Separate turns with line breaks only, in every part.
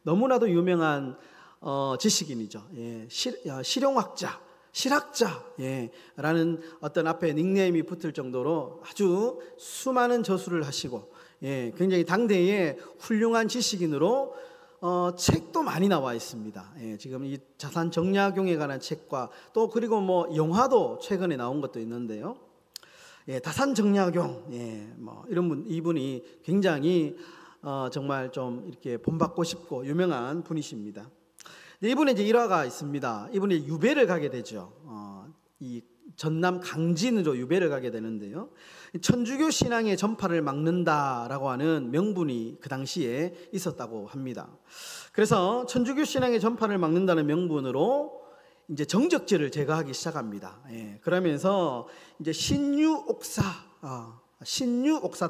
너무나도 유명한 지식인이죠. 실용학자, 실학자 라는 어떤 앞에 닉네임이 붙을 정도로 아주 수많은 저술을 하시고 굉장히 당대의 훌륭한 지식인으로 책도 많이 나와 있습니다. 지금 이 자산 정약용에 관한 책과 또 그리고 뭐 영화도 최근에 나온 것도 있는데요. 다산 정약용 뭐 이런 이분이 굉장히 정말 좀 이렇게 본받고 싶고 유명한 분이십니다. 이분의 이제 일화가 있습니다. 이분이 유배를 가게 되죠. 이 전남 강진으로 유배를 가게 되는데요. 천주교 신앙의 전파를 막는다라고 하는 명분이 그 당시에 있었다고 합니다. 그래서 천주교 신앙의 전파를 막는다는 명분으로 이제 정적지를 제거하기 시작합니다. 그러면서 이제 신유옥사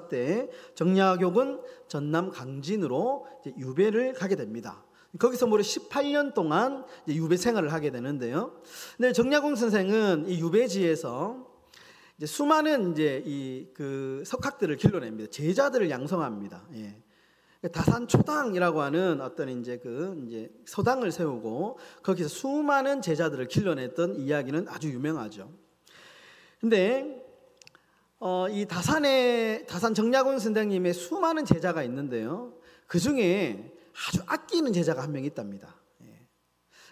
때 정약용은 전남 강진으로 이제 유배를 가게 됩니다. 거기서 무려 18년 동안 이제 유배 생활을 하게 되는데요. 근데 정약용 선생은 이 유배지에서 이제 수많은 이제 그 석학들을 길러냅니다. 제자들을 양성합니다. 다산초당이라고 하는 어떤 이제 서당을 세우고 거기서 수많은 제자들을 길러냈던 이야기는 아주 유명하죠. 근데 이 다산 정약용 선생님의 수많은 제자가 있는데요. 그 중에 아주 아끼는 제자가 한 명 있답니다.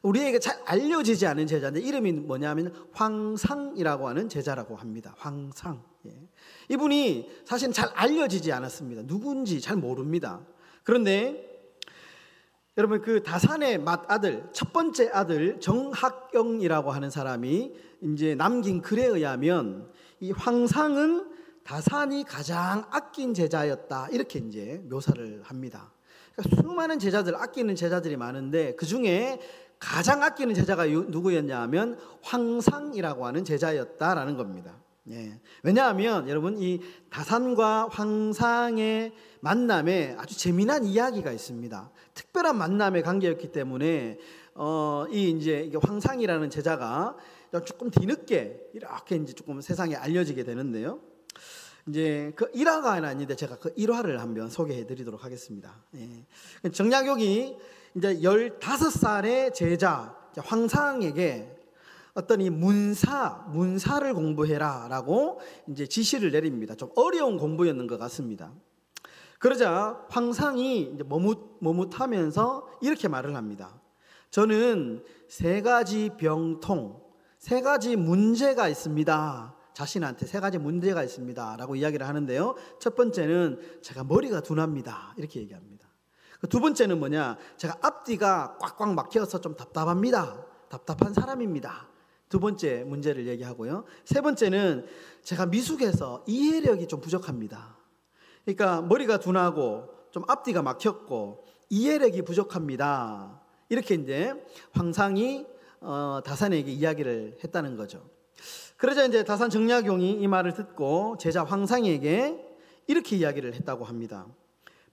우리에게 잘 알려지지 않은 제자인데 이름이 뭐냐면 황상이라고 하는 제자라고 합니다. 황상. 이분이 사실 잘 알려지지 않았습니다. 누군지 잘 모릅니다. 그런데 여러분 그 다산의 맏아들 첫 번째 아들 정학영이라고 하는 사람이 이제 남긴 글에 의하면 이 황상은 다산이 가장 아낀 제자였다 이렇게 이제 묘사를 합니다. 그러니까 수많은 제자들 아끼는 제자들이 많은데 그 중에 가장 아끼는 제자가 누구였냐 하면 황상이라고 하는 제자였다라는 겁니다. 왜냐하면 여러분 이 다산과 황상의 만남에 아주 재미난 이야기가 있습니다. 특별한 만남의 관계였기 때문에 이제 황상이라는 제자가 조금 뒤늦게 이렇게 이제 조금 세상에 알려지게 되는데요. 이제 그 일화가 아닌데 제가 그 일화를 한번 소개해 드리도록 하겠습니다. 정약용이 이제 15살의 제자 황상에게 어떤 이 문사를 공부해라라고 이제 지시를 내립니다. 좀 어려운 공부였는 것 같습니다. 그러자 황상이 이제 머뭇하면서 이렇게 말을 합니다. 저는 3가지 병통, 3가지 문제가 있습니다. 자신한테 3가지 문제가 있습니다 라고 이야기를 하는데요. 첫 번째는 제가 머리가 둔합니다 이렇게 얘기합니다. 두 번째는 뭐냐, 제가 앞뒤가 꽉꽉 막혀서 좀 답답합니다. 답답한 사람입니다. 두 번째 문제를 얘기하고요. 세 번째는 제가 미숙해서 이해력이 좀 부족합니다. 그러니까 머리가 둔하고 좀 앞뒤가 막혔고 이해력이 부족합니다. 이렇게 이제 황상이 다산에게 이야기를 했다는 거죠. 그러자 이제 다산 정약용이 이 말을 듣고 제자 황상에게 이렇게 이야기를 했다고 합니다.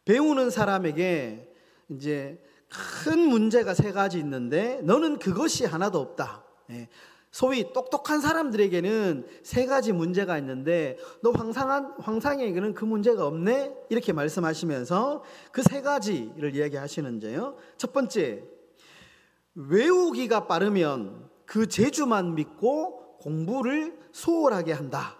배우는 사람에게 이제 큰 문제가 3가지 있는데 너는 그것이 하나도 없다. 소위 똑똑한 사람들에게는 3가지 문제가 있는데 너 황상에게는 그 문제가 없네? 이렇게 말씀하시면서 그 3가지를 이야기하시는데요. 첫 번째, 외우기가 빠르면 그 재주만 믿고 공부를 소홀하게 한다.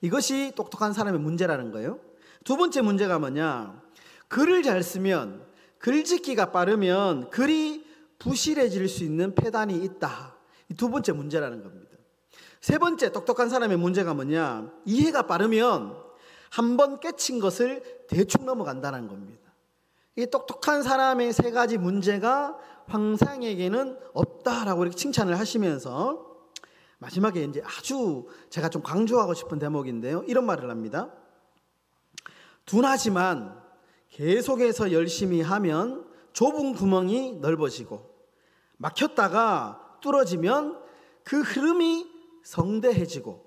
이것이 똑똑한 사람의 문제라는 거예요. 두 번째 문제가 뭐냐, 글을 잘 쓰면 글짓기가 빠르면 글이 부실해질 수 있는 폐단이 있다. 이 두 번째 문제라는 겁니다. 세 번째 똑똑한 사람의 문제가 뭐냐, 이해가 빠르면 한번 깨친 것을 대충 넘어간다는 겁니다. 이 똑똑한 사람의 3가지 문제가 황상에게는 없다라고 이렇게 칭찬을 하시면서 마지막에 이제 아주 제가 좀 강조하고 싶은 대목인데요. 이런 말을 합니다. 둔하지만 계속해서 열심히 하면 좁은 구멍이 넓어지고 막혔다가 뚫어지면 그 흐름이 성대해지고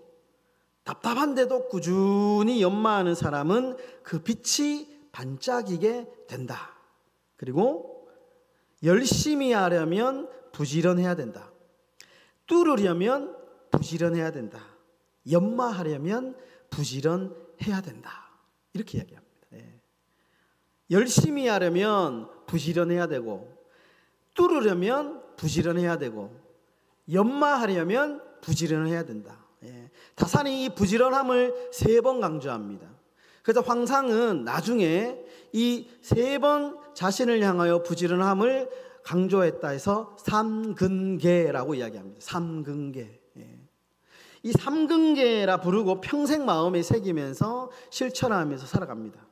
답답한데도 꾸준히 연마하는 사람은 그 빛이 반짝이게 된다. 그리고 열심히 하려면 부지런해야 된다. 뚫으려면 부지런해야 된다. 연마하려면 부지런해야 된다. 이렇게 이야기합니다. 열심히 하려면 부지런해야 되고, 뚫으려면 부지런해야 되고, 연마하려면 부지런해야 된다. 다산이 이 부지런함을 3번 강조합니다. 그래서 황상은 나중에 이 3번 자신을 향하여 부지런함을 강조했다 해서 삼근계라고 이야기합니다. 삼근계. 이 삼근계라 부르고 평생 마음에 새기면서 실천하면서 살아갑니다.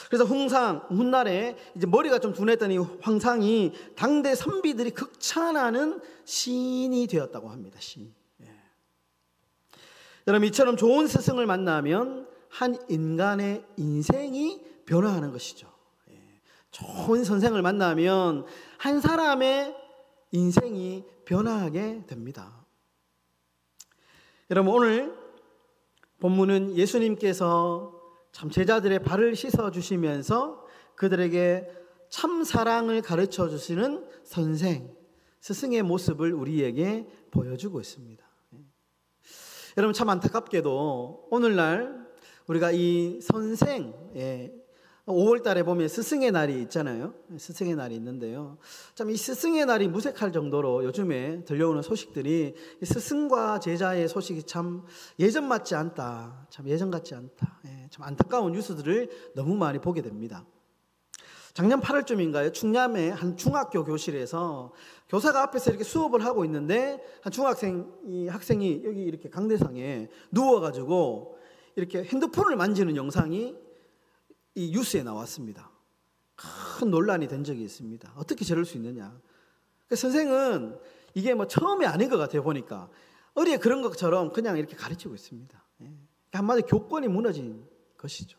그래서 훗날에 이제 머리가 좀 둔했던 이 황상이 당대 선비들이 극찬하는 시인이 되었다고 합니다. 시인. 여러분, 이처럼 좋은 스승을 만나면 한 인간의 인생이 변화하는 것이죠. 좋은 선생을 만나면 한 사람의 인생이 변화하게 됩니다. 여러분, 오늘 본문은 예수님께서 참 제자들의 발을 씻어 주시면서 그들에게 참 사랑을 가르쳐 주시는 선생, 스승의 모습을 우리에게 보여주고 있습니다. 여러분, 참 안타깝게도 오늘날 우리가 이 선생, 5월 달에 보면 스승의 날이 있잖아요. 스승의 날이 있는데요. 참 이 스승의 날이 무색할 정도로 요즘에 들려오는 소식들이 스승과 제자의 소식이 참 예전 같지 않다. 참 예전 같지 않다. 참 안타까운 뉴스들을 너무 많이 보게 됩니다. 작년 8월쯤인가요? 충남의 한 중학교 교실에서 교사가 앞에서 이렇게 수업을 하고 있는데 한 학생이 여기 이렇게 강대상에 누워가지고 이렇게 핸드폰을 만지는 영상이 이 뉴스에 나왔습니다. 큰 논란이 된 적이 있습니다. 어떻게 저럴 수 있느냐. 선생은 이게 뭐 처음이 아닌 것 같아요. 보니까 어디에 그런 것처럼 그냥 이렇게 가르치고 있습니다. 한마디로 교권이 무너진 것이죠.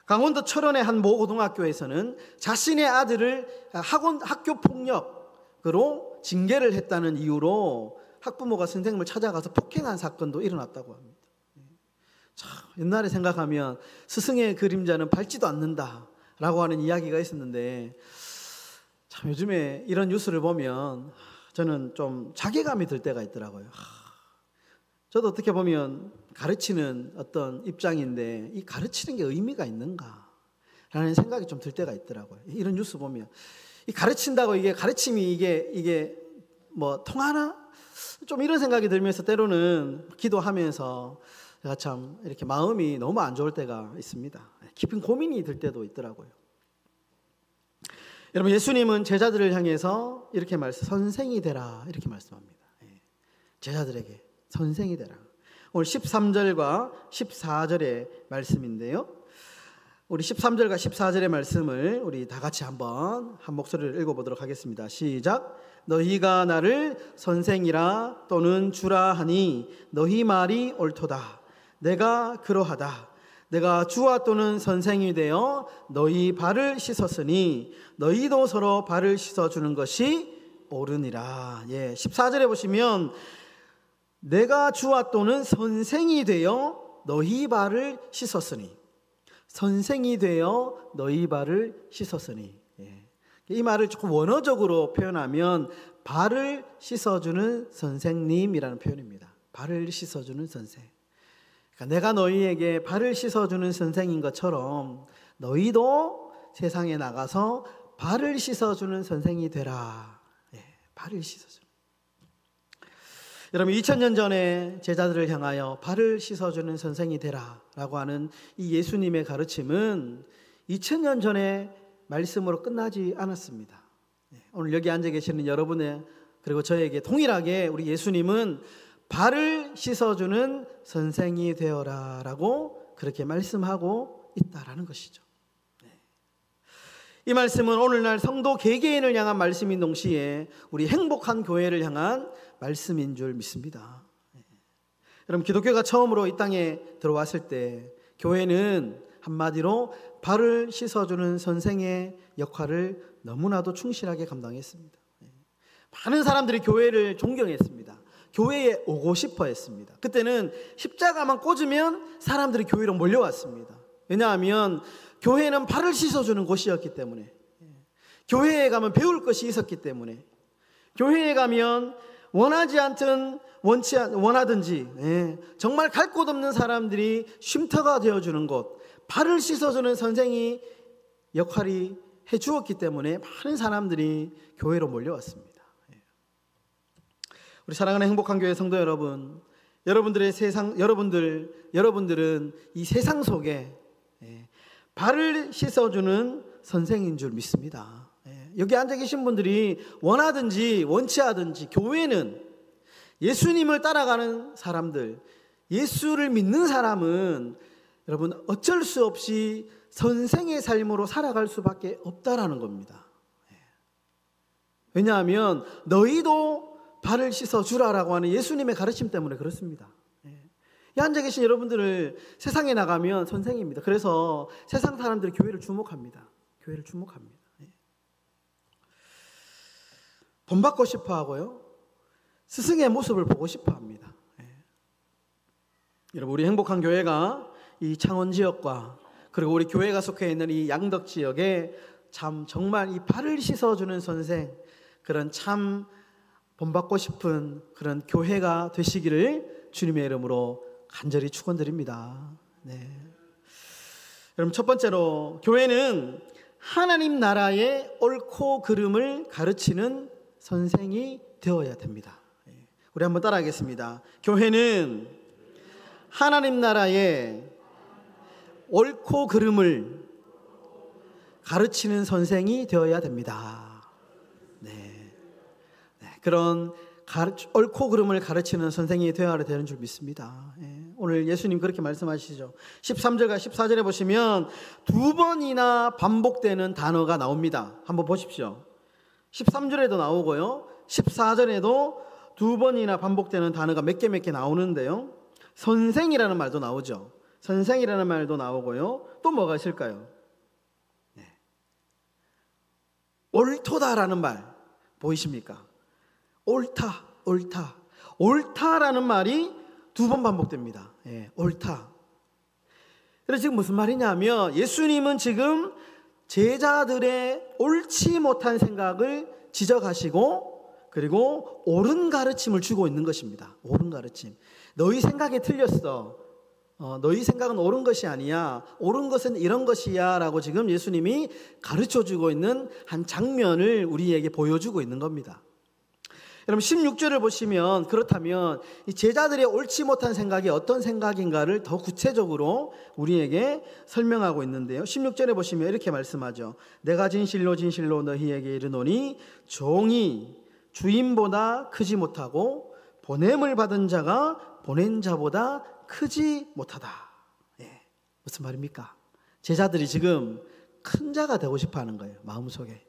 강원도 철원의 한 모 고등학교에서는 자신의 아들을 학교 폭력으로 징계를 했다는 이유로 학부모가 선생님을 찾아가서 폭행한 사건도 일어났다고 합니다. 참, 옛날에 생각하면 스승의 그림자는 밟지도 않는다라고 하는 이야기가 있었는데, 참 요즘에 이런 뉴스를 보면 저는 좀 자괴감이 들 때가 있더라고요. 저도 어떻게 보면 가르치는 어떤 입장인데 이 가르치는 게 의미가 있는가 라는 생각이 좀 들 때가 있더라고요. 이런 뉴스 보면 이 가르친다고 이게 가르침이 이게 뭐 통하나? 좀 이런 생각이 들면서 때로는 기도하면서 제가 참 이렇게 마음이 너무 안 좋을 때가 있습니다. 깊은 고민이 들 때도 있더라고요. 여러분, 예수님은 제자들을 향해서 이렇게 선생이 되라 이렇게 말씀합니다. 제자들에게 선생이 되라. 오늘 13절과 14절의 말씀인데요. 우리 13절과 14절의 말씀을 우리 다 같이 한번 한 목소리를 읽어보도록 하겠습니다. 시작. 너희가 나를 선생이라 또는 주라 하니 너희 말이 옳도다. 내가 그러하다. 내가 주와 또는 선생이 되어 너희 발을 씻었으니 너희도 서로 발을 씻어주는 것이 옳으니라. 14절에 보시면 내가 주와 또는 선생이 되어 너희 발을 씻었으니, 선생이 되어 너희 발을 씻었으니. 이 말을 조금 원어적으로 표현하면 발을 씻어주는 선생님이라는 표현입니다. 발을 씻어주는 선생. 그러니까 내가 너희에게 발을 씻어주는 선생인 것처럼 너희도 세상에 나가서 발을 씻어주는 선생이 되라. 발을 씻어주는. 여러분, 2000년 전에 제자들을 향하여 발을 씻어주는 선생이 되라 라고 하는 이 예수님의 가르침은 2000년 전에 말씀으로 끝나지 않았습니다. 오늘 여기 앉아 계시는 여러분의 그리고 저에게 동일하게 우리 예수님은 발을 씻어주는 선생이 되어라 라고 그렇게 말씀하고 있다라는 것이죠. 이 말씀은 오늘날 성도 개개인을 향한 말씀인 동시에 우리 행복한 교회를 향한 말씀인 줄 믿습니다. 여러분, 기독교가 처음으로 이 땅에 들어왔을 때 교회는 한마디로 발을 씻어주는 선생의 역할을 너무나도 충실하게 감당했습니다. 많은 사람들이 교회를 존경했습니다. 교회에 오고 싶어 했습니다. 그때는 십자가만 꽂으면 사람들이 교회로 몰려왔습니다. 왜냐하면 교회는 발을 씻어주는 곳이었기 때문에, 교회에 가면 배울 것이 있었기 때문에, 교회에 가면 원하든지 정말 갈 곳 없는 사람들이 쉼터가 되어주는 곳, 발을 씻어주는 선생이 역할이 주었기 때문에 많은 사람들이 교회로 몰려왔습니다. 우리 사랑하는 행복한 교회 성도 여러분, 여러분들은 이 세상 속에 발을 씻어주는 선생인 줄 믿습니다. 여기 앉아 계신 분들이 원하든지 원치 않든지 교회는 예수님을 따라가는 사람들, 예수를 믿는 사람은 여러분 어쩔 수 없이 선생의 삶으로 살아갈 수밖에 없다라는 겁니다. 왜냐하면 너희도 발을 씻어주라라고 하는 예수님의 가르침 때문에 그렇습니다. 이 앉아 계신 여러분들을 세상에 나가면 선생입니다. 그래서 세상 사람들이 교회를 주목합니다. 교회를 주목합니다. 본받고 싶어 하고요, 스승의 모습을 보고 싶어 합니다. 여러분, 우리 행복한 교회가 이 창원 지역과 그리고 우리 교회가 속해 있는 이 양덕 지역에 참 정말 이 발을 씻어주는 선생, 그런 참 본받고 싶은 그런 교회가 되시기를 주님의 이름으로 간절히 축원드립니다. 여러분, 첫 번째로 교회는 하나님 나라의 옳고 그름을 가르치는 선생이 되어야 됩니다. 우리 한번 따라하겠습니다. 교회는 하나님 나라의 옳고 그름을 가르치는 선생이 되어야 됩니다. 그런 옳고 그름을 가르치는 선생이 되어야 되는 줄 믿습니다. 오늘 예수님 그렇게 말씀하시죠. 13절과 14절에 보시면 두 번이나 반복되는 단어가 나옵니다. 한번 보십시오. 13절에도 나오고요, 14절에도 두 번이나 반복되는 단어가 몇 개 나오는데요, 선생이라는 말도 나오죠. 선생이라는 말도 나오고요, 또 뭐가 있을까요? 옳도다라는 말 보이십니까? 옳다라는 말이 두 번 반복됩니다. 옳다. 그래서 지금 무슨 말이냐면 예수님은 지금 제자들의 옳지 못한 생각을 지적하시고 그리고 옳은 가르침을 주고 있는 것입니다. 옳은 가르침. 너희 생각이 틀렸어. 너희 생각은 옳은 것이 아니야. 옳은 것은 이런 것이야 라고 지금 예수님이 가르쳐주고 있는 한 장면을 우리에게 보여주고 있는 겁니다. 여러분 16절을 보시면 그렇다면 이 제자들의 옳지 못한 생각이 어떤 생각인가를 더 구체적으로 우리에게 설명하고 있는데요, 16절에 보시면 이렇게 말씀하죠. 내가 진실로 너희에게 이르노니 종이 주인보다 크지 못하고 보냄을 받은 자가 보낸 자보다 크지 못하다. 무슨 말입니까? 제자들이 지금 큰 자가 되고 싶어 하는 거예요. 마음속에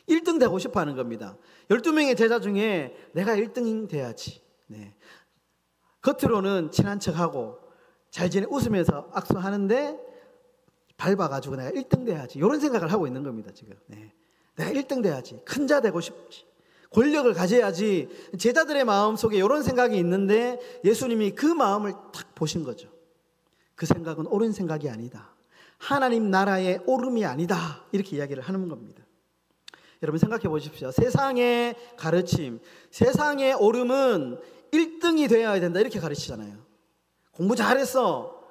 1등 되고 싶어 하는 겁니다. 12명의 제자 중에 내가 1등 돼야지. 겉으로는 친한 척하고 잘 웃으면서 악수하는데 밟아가지고 내가 1등 돼야지, 이런 생각을 하고 있는 겁니다. 지금 내가 1등 돼야지, 큰 자 되고 싶지, 권력을 가져야지. 제자들의 마음속에 이런 생각이 있는데 예수님이 그 마음을 딱 보신 거죠. 그 생각은 옳은 생각이 아니다. 하나님 나라의 옳음이 아니다. 이렇게 이야기를 하는 겁니다. 여러분 생각해 보십시오. 세상의 가르침, 세상의 옳음은 1등이 되어야 된다 이렇게 가르치잖아요. 공부 잘했어.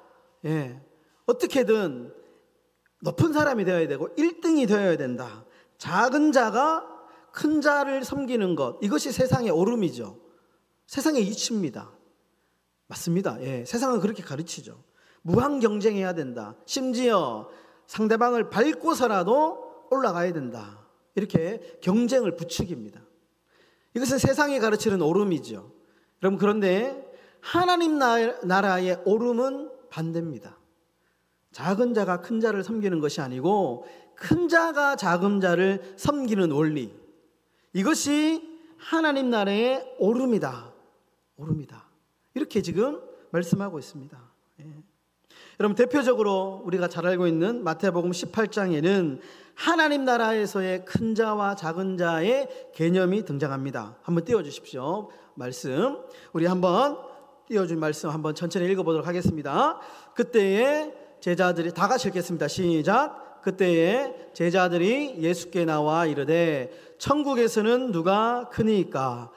어떻게든 높은 사람이 되어야 되고 1등이 되어야 된다. 작은 자가 큰 자를 섬기는 것, 이것이 세상의 옳음이죠. 세상의 이치입니다. 맞습니다. 세상은 그렇게 가르치죠. 무한 경쟁해야 된다. 심지어 상대방을 밟고서라도 올라가야 된다. 이렇게 경쟁을 부추깁니다. 이것은 세상이 가르치는 옳음이죠. 여러분, 그런데 하나님 나라의 옳음은 반대입니다. 작은 자가 큰 자를 섬기는 것이 아니고 큰 자가 작은 자를 섬기는 원리, 이것이 하나님 나라의 옳음이다. 옳음이다. 이렇게 지금 말씀하고 있습니다. 여러분, 대표적으로 우리가 잘 알고 있는 마태복음 18장에는 하나님 나라에서의 큰 자와 작은 자의 개념이 등장합니다. 한번 띄워주십시오. 말씀 우리 한번 띄워준 말씀 한번 천천히 읽어보도록 하겠습니다. 그때에 제자들이, 다 같이 읽겠습니다. 시작. 그때에 제자들이 예수께 나와 이르되 천국에서는 누가 크니까?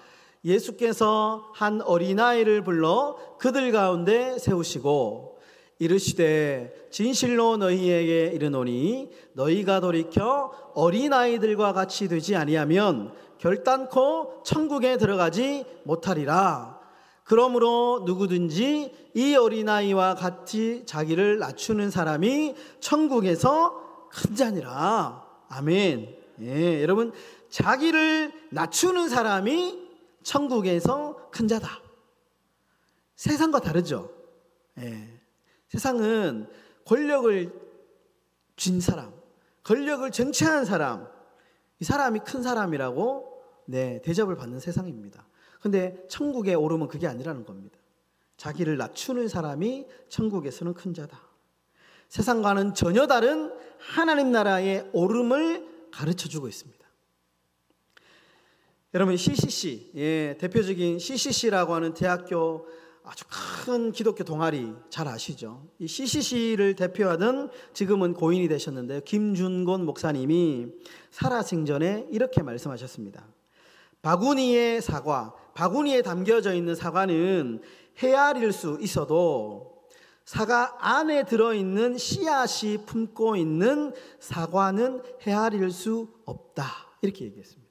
예수께서 한 어린아이를 불러 그들 가운데 세우시고 이르시되 진실로 너희에게 이르노니 너희가 돌이켜 어린아이들과 같이 되지 아니하면 결단코 천국에 들어가지 못하리라. 그러므로 누구든지 이 어린아이와 같이 자기를 낮추는 사람이 천국에서 큰 자니라. 아멘. 예, 여러분, 자기를 낮추는 사람이 천국에서 큰 자다. 세상과 다르죠. 예. 세상은 권력을 쥔 사람, 권력을 쟁취한 사람, 이 사람이 큰 사람이라고 대접을 받는 세상입니다. 그런데 천국에 오르면 그게 아니라는 겁니다. 자기를 낮추는 사람이 천국에서는 큰 자다. 세상과는 전혀 다른 하나님 나라의 오름을 가르쳐주고 있습니다. 여러분, CCC, 대표적인 CCC라고 하는 대학교 아주 큰 기독교 동아리 잘 아시죠? 이 CCC를 대표하던, 지금은 고인이 되셨는데, 김준곤 목사님이 살아생전에 이렇게 말씀하셨습니다. 바구니에 담겨져 있는 사과는 헤아릴 수 있어도 사과 안에 들어있는 씨앗이 품고 있는 사과는 헤아릴 수 없다. 이렇게 얘기했습니다.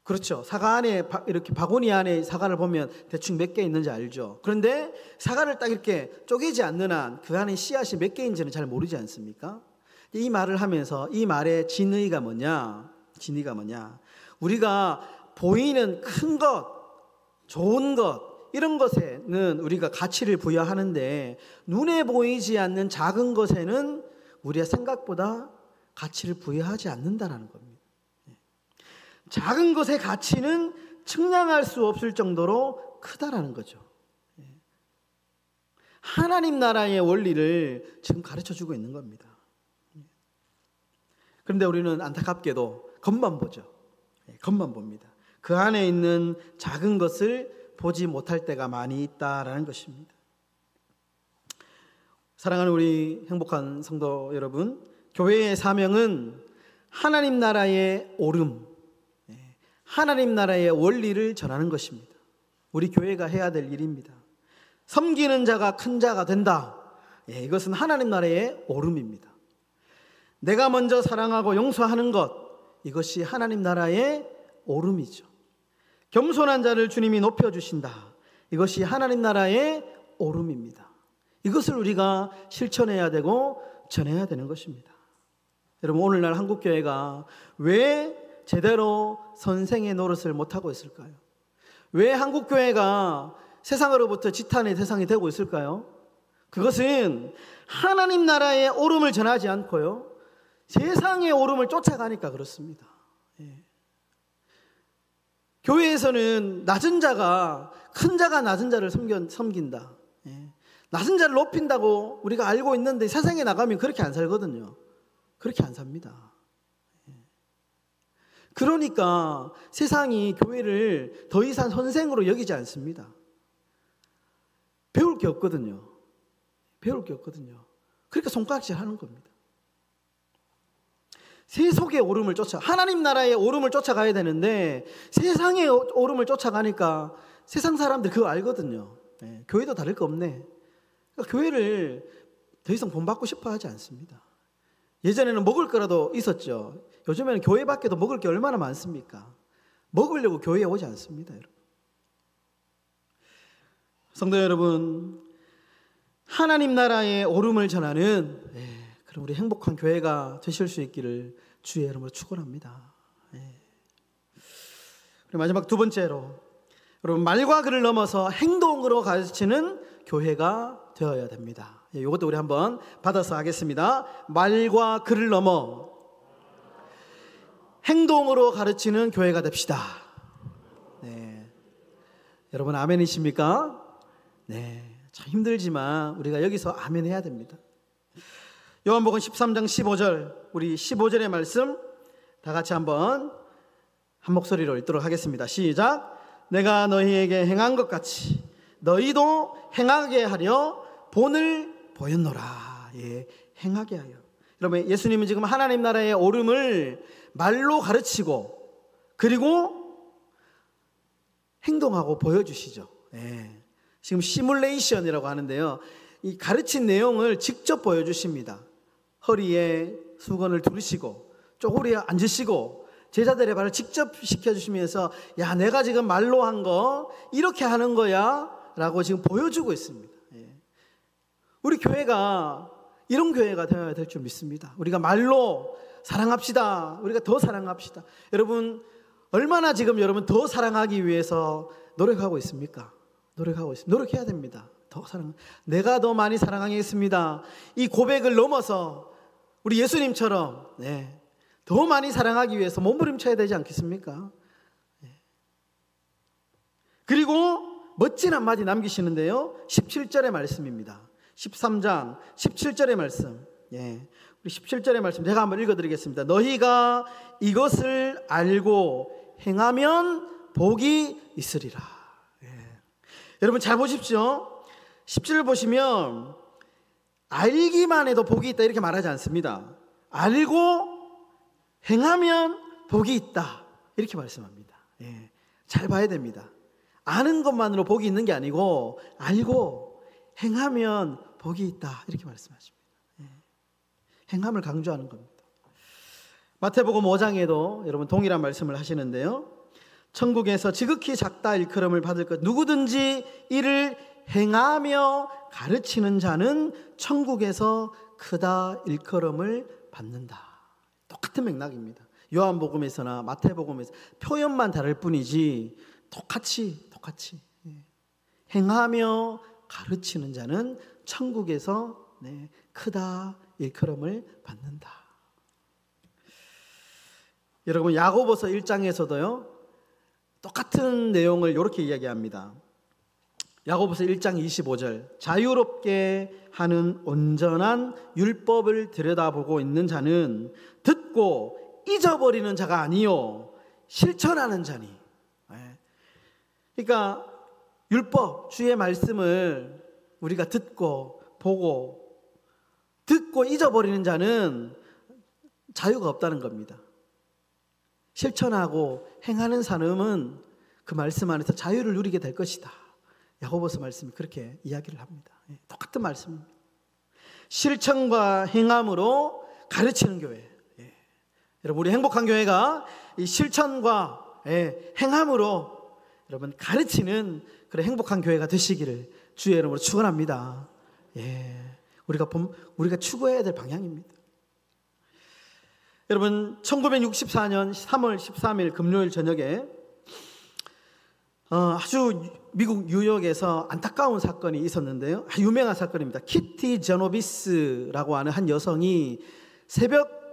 그렇죠. 사과 안에, 이렇게 바구니 안에 사과를 보면 대충 몇 개 있는지 알죠. 그런데 사과를 딱 이렇게 쪼개지 않는 한 그 안에 씨앗이 몇 개인지는 잘 모르지 않습니까? 이 말을 하면서 이 말의 진의가 뭐냐? 우리가 보이는 큰 것, 좋은 것, 이런 것에는 우리가 가치를 부여하는데, 눈에 보이지 않는 작은 것에는 우리가 생각보다 가치를 부여하지 않는다는 겁니다. 작은 것의 가치는 측량할 수 없을 정도로 크다라는 거죠. 하나님 나라의 원리를 지금 가르쳐주고 있는 겁니다. 그런데 우리는 안타깝게도 겉만 보죠. 겉만 봅니다. 그 안에 있는 작은 것을 보지 못할 때가 많이 있다라는 것입니다. 사랑하는 우리 행복한 성도 여러분, 교회의 사명은 하나님 나라의 오름, 하나님 나라의 원리를 전하는 것입니다. 우리 교회가 해야 될 일입니다. 섬기는 자가 큰 자가 된다. 이것은 하나님 나라의 오름입니다. 내가 먼저 사랑하고 용서하는 것, 이것이 하나님 나라의 오름이죠. 겸손한 자를 주님이 높여주신다. 이것이 하나님 나라의 오름입니다. 이것을 우리가 실천해야 되고 전해야 되는 것입니다. 여러분, 오늘날 한국교회가 왜 제대로 선생의 노릇을 못하고 있을까요? 왜 한국교회가 세상으로부터 지탄의 대상이 되고 있을까요? 그것은 하나님 나라의 오름을 전하지 않고요, 세상의 오름을 쫓아가니까 그렇습니다. 교회에서는 낮은 자가, 큰 자가 낮은 자를 섬긴다. 낮은 자를 높인다고 우리가 알고 있는데 세상에 나가면 그렇게 안 살거든요. 그렇게 안 삽니다. 그러니까 세상이 교회를 더 이상 선생으로 여기지 않습니다. 배울 게 없거든요. 그러니까 손가락질 하는 겁니다. 세속의 오름을 하나님 나라의 오름을 쫓아가야 되는데 세상의 오름을 쫓아가니까 세상 사람들 그거 알거든요. 교회도 다를 거 없네. 그러니까 교회를 더 이상 본받고 싶어 하지 않습니다. 예전에는 먹을 거라도 있었죠. 요즘에는 교회 밖에도 먹을 게 얼마나 많습니까? 먹으려고 교회에 오지 않습니다, 여러분. 성도 여러분, 하나님 나라의 오름을 전하는 그럼 우리 행복한 교회가 되실 수 있기를 주의 이름으로 축원합니다. 그리고 마지막 두 번째로, 여러분, 말과 글을 넘어서 행동으로 가르치는 교회가 되어야 됩니다. 이것도 우리 한번 받아서 하겠습니다. 말과 글을 넘어 행동으로 가르치는 교회가 됩시다. 여러분, 아멘이십니까? 참 힘들지만 우리가 여기서 아멘 해야 됩니다. 요한복음 13장 15절, 우리 15절의 말씀 다 같이 한번 한 목소리로 읽도록 하겠습니다. 시작. 내가 너희에게 행한 것 같이 너희도 행하게 하려 본을 보였노라. 행하게 하여. 여러분, 예수님은 지금 하나님 나라의 오름을 말로 가르치고 그리고 행동하고 보여주시죠. 지금 시뮬레이션이라고 하는데요, 이 가르친 내용을 직접 보여주십니다. 허리에 수건을 두르시고 쪼그려 앉으시고 제자들의 발을 직접 시켜주시면서 야, 내가 지금 말로 한 거 이렇게 하는 거야 라고 지금 보여주고 있습니다. 우리 교회가 이런 교회가 되어야 될 줄 믿습니다. 우리가 말로 사랑합시다. 우리가 더 사랑합시다. 여러분 얼마나 지금 여러분 더 사랑하기 위해서 노력하고 있습니까? 노력하고 있습니다. 노력해야 됩니다. 더 사랑. 내가 더 많이 사랑하겠습니다. 이 고백을 넘어서 우리 예수님처럼 더 많이 사랑하기 위해서 몸부림쳐야 되지 않겠습니까? 그리고 멋진 한마디 남기시는데요. 17절의 말씀입니다. 13장 17절의 말씀. 우리 17절의 말씀 제가 한번 읽어드리겠습니다. 너희가 이것을 알고 행하면 복이 있으리라. 여러분 잘 보십시오. 17절 보시면 알기만 해도 복이 있다 이렇게 말하지 않습니다. 알고 행하면 복이 있다 이렇게 말씀합니다. 잘 봐야 됩니다. 아는 것만으로 복이 있는 게 아니고 알고 행하면 복이 있다 이렇게 말씀하십니다. 행함을 강조하는 겁니다. 마태복음 5장에도 여러분 동일한 말씀을 하시는데요. 천국에서 지극히 작다 일컬음을 받을 것 누구든지 이를 행하며 가르치는 자는 천국에서 크다 일컬음을 받는다. 똑같은 맥락입니다. 요한복음에서나 마태복음에서 표현만 다를 뿐이지 똑같이 행하며 가르치는 자는 천국에서 크다 일컬음을 받는다. 여러분 야고보서 1장에서도요 똑같은 내용을 이렇게 이야기합니다. 야고보서 1장 25절 자유롭게 하는 온전한 율법을 들여다보고 있는 자는 듣고 잊어버리는 자가 아니요 실천하는 자니. 그러니까 율법 주의 말씀을 우리가 듣고 보고 듣고 잊어버리는 자는 자유가 없다는 겁니다. 실천하고 행하는 사람은 그 말씀 안에서 자유를 누리게 될 것이다. 야고보서 말씀이 그렇게 이야기를 합니다. 똑같은 말씀입니다. 실천과 행함으로 가르치는 교회. 여러분 우리 행복한 교회가 이 실천과 행함으로 여러분 가르치는 그런 행복한 교회가 되시기를 주의 이름으로 축원합니다. 우리가 추구해야 될 방향입니다. 여러분 1964년 3월 13일 금요일 저녁에 아주 미국 뉴욕에서 안타까운 사건이 있었는데요. 유명한 사건입니다. 키티 제노비스라고 하는 한 여성이 새벽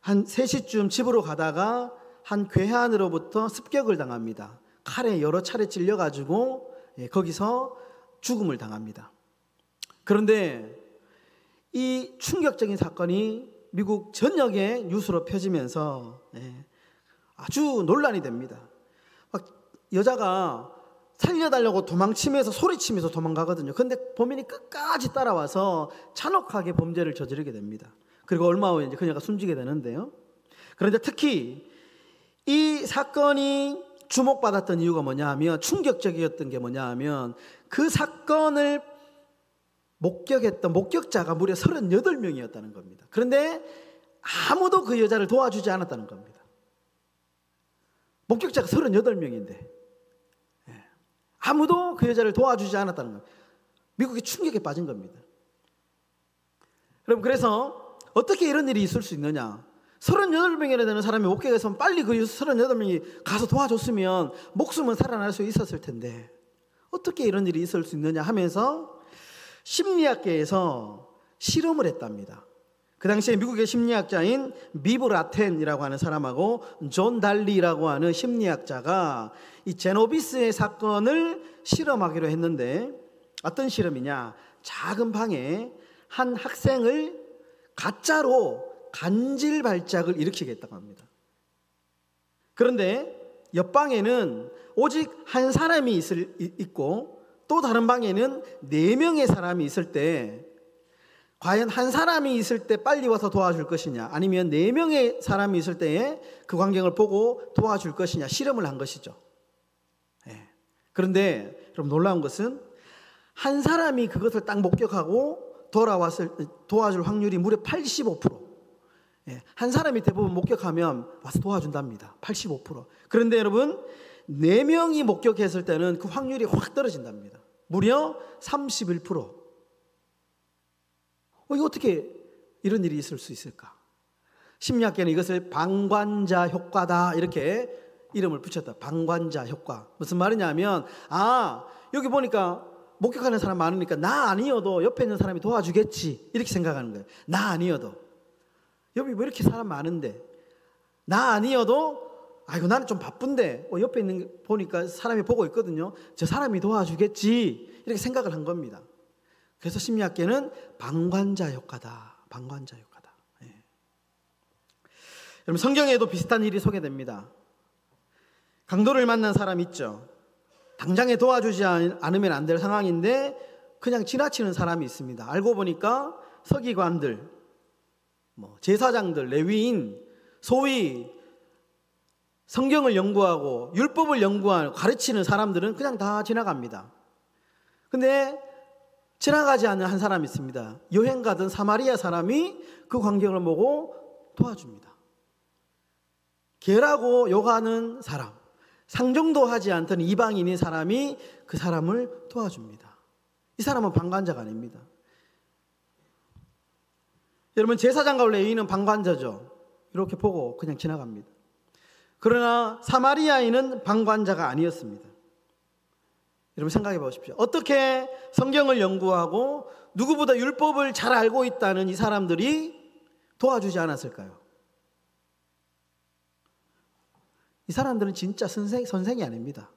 한 3시쯤 집으로 가다가 한 괴한으로부터 습격을 당합니다. 칼에 여러 차례 찔려가지고 거기서 죽음을 당합니다. 그런데 이 충격적인 사건이 미국 전역에 뉴스로 펴지면서 아주 논란이 됩니다. 막 여자가 살려달라고 도망치면서 소리치면서 도망가거든요. 그런데 범인이 끝까지 따라와서 잔혹하게 범죄를 저지르게 됩니다. 그리고 얼마 후에 이제 그녀가 숨지게 되는데요. 그런데 특히 이 사건이 주목받았던 이유가 뭐냐 하면 충격적이었던 게 뭐냐 하면 그 사건을 목격했던 목격자가 무려 38명이었다는 겁니다. 그런데 아무도 그 여자를 도와주지 않았다는 겁니다. 목격자가 38명인데 아무도 그 여자를 도와주지 않았다는 겁니다. 미국이 충격에 빠진 겁니다. 여러분 그래서 어떻게 이런 일이 있을 수 있느냐? 38명이나 되는 사람이 목격해서 빨리 그 38명이 가서 도와줬으면 목숨은 살아날 수 있었을 텐데 어떻게 이런 일이 있을 수 있느냐 하면서 심리학계에서 실험을 했답니다. 그 당시에 미국의 심리학자인 미브 라텐이라고 하는 사람하고 존 달리라고 하는 심리학자가 이 제노비스의 사건을 실험하기로 했는데 어떤 실험이냐? 작은 방에 한 학생을 가짜로 간질 발작을 일으키게 했다고 합니다. 그런데 옆방에는 오직 한 사람이 있고 또 다른 방에는 4명의 사람이 있을 때 과연 한 사람이 있을 때 빨리 와서 도와줄 것이냐 아니면 4명의 사람이 있을 때에 그 광경을 보고 도와줄 것이냐 실험을 한 것이죠. 그런데 여러분 놀라운 것은 한 사람이 그것을 딱 목격하고 도와줄 확률이 무려 85%. 예, 한 사람이 대부분 목격하면 와서 도와준답니다. 85%. 그런데 여러분, 4명이 목격했을 때는 그 확률이 확 떨어진답니다. 무려 31%. 이거 어떻게 이런 일이 있을 수 있을까? 심리학계는 이것을 방관자 효과다 이렇게 이름을 붙였다. 방관자 효과. 무슨 말이냐면 여기 보니까 목격하는 사람 많으니까 나 아니어도 옆에 있는 사람이 도와주겠지 이렇게 생각하는 거예요. 나 아니어도. 여기 왜 이렇게 사람 많은데 나 아니어도 아이고 나는 좀 바쁜데 옆에 있는 거 보니까 사람이 보고 있거든요. 저 사람이 도와주겠지 이렇게 생각을 한 겁니다. 그래서 심리학계는 방관자 효과다. 방관자 효과다. 예. 여러분 성경에도 비슷한 일이 소개됩니다. 강도를 만난 사람 있죠. 당장에 도와주지 않으면 안 될 상황인데 그냥 지나치는 사람이 있습니다. 알고 보니까 서기관들, 제사장들, 레위인, 소위 성경을 연구하고 율법을 연구하고 가르치는 사람들은 그냥 다 지나갑니다. 근데 지나가지 않는 한 사람이 있습니다. 여행 가던 사마리아 사람이 그 광경을 보고 도와줍니다. 개라고 욕하는 사람, 상종도 하지 않던 이방인의 사람이 그 사람을 도와줍니다. 이 사람은 방관자가 아닙니다. 여러분 제사장과 레위인은 방관자죠. 이렇게 보고 그냥 지나갑니다. 그러나 사마리아인은 방관자가 아니었습니다. 여러분 생각해 보십시오. 어떻게 성경을 연구하고 누구보다 율법을 잘 알고 있다는 이 사람들이 도와주지 않았을까요? 이 사람들은 진짜 선생이 아닙니다.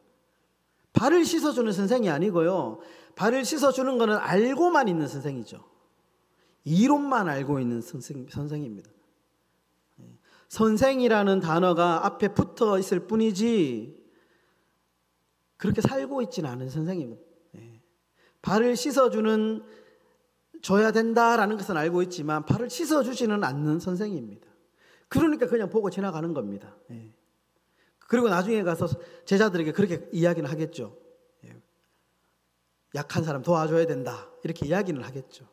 발을 씻어주는 선생이 아니고요. 발을 씻어주는 것은 알고만 있는 선생이죠. 이론만 알고 있는 선생입니다. 선생이라는 단어가 앞에 붙어 있을 뿐이지 그렇게 살고 있지는 않은 선생입니다. 발을 줘야 된다라는 것은 알고 있지만 발을 씻어주지는 않는 선생입니다. 그러니까 그냥 보고 지나가는 겁니다. 그리고 나중에 가서 제자들에게 그렇게 이야기는 하겠죠. 약한 사람 도와줘야 된다 이렇게 이야기는 하겠죠.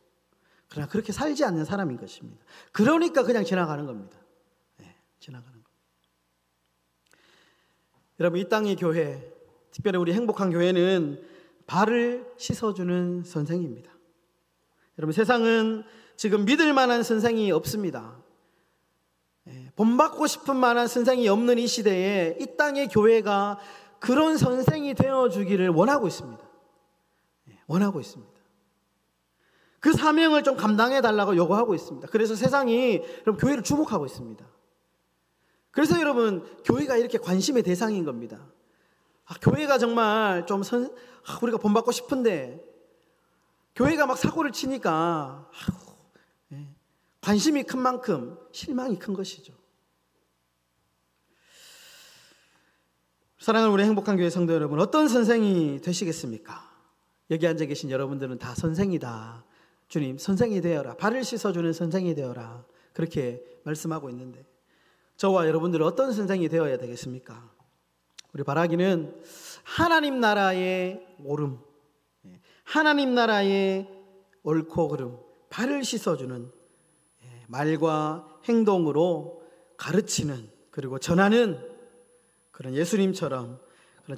그러나 그렇게 살지 않는 사람인 것입니다. 그러니까 그냥 지나가는 겁니다. 지나가는 것. 여러분 이 땅의 교회, 특별히 우리 행복한 교회는 발을 씻어주는 선생입니다. 여러분 세상은 지금 믿을 만한 선생이 없습니다. 본받고 싶은 만한 선생이 없는 이 시대에 이 땅의 교회가 그런 선생이 되어주기를 원하고 있습니다. 원하고 있습니다. 그 사명을 좀 감당해달라고 요구하고 있습니다. 그래서 세상이 여러분 교회를 주목하고 있습니다. 그래서 여러분 교회가 이렇게 관심의 대상인 겁니다. 교회가 정말 좀 우리가 본받고 싶은데 교회가 막 사고를 치니까 관심이 큰 만큼 실망이 큰 것이죠. 사랑하는 우리 행복한 교회 성도 여러분, 어떤 선생이 되시겠습니까? 여기 앉아 계신 여러분들은 다 선생이다. 주님 선생이 되어라. 발을 씻어주는 선생이 되어라. 그렇게 말씀하고 있는데 저와 여러분들은 어떤 선생이 되어야 되겠습니까? 우리 바라기는 하나님 나라의 옳음, 하나님 나라의 옳고 그름, 발을 씻어주는 말과 행동으로 가르치는 그리고 전하는 그런 예수님처럼 그런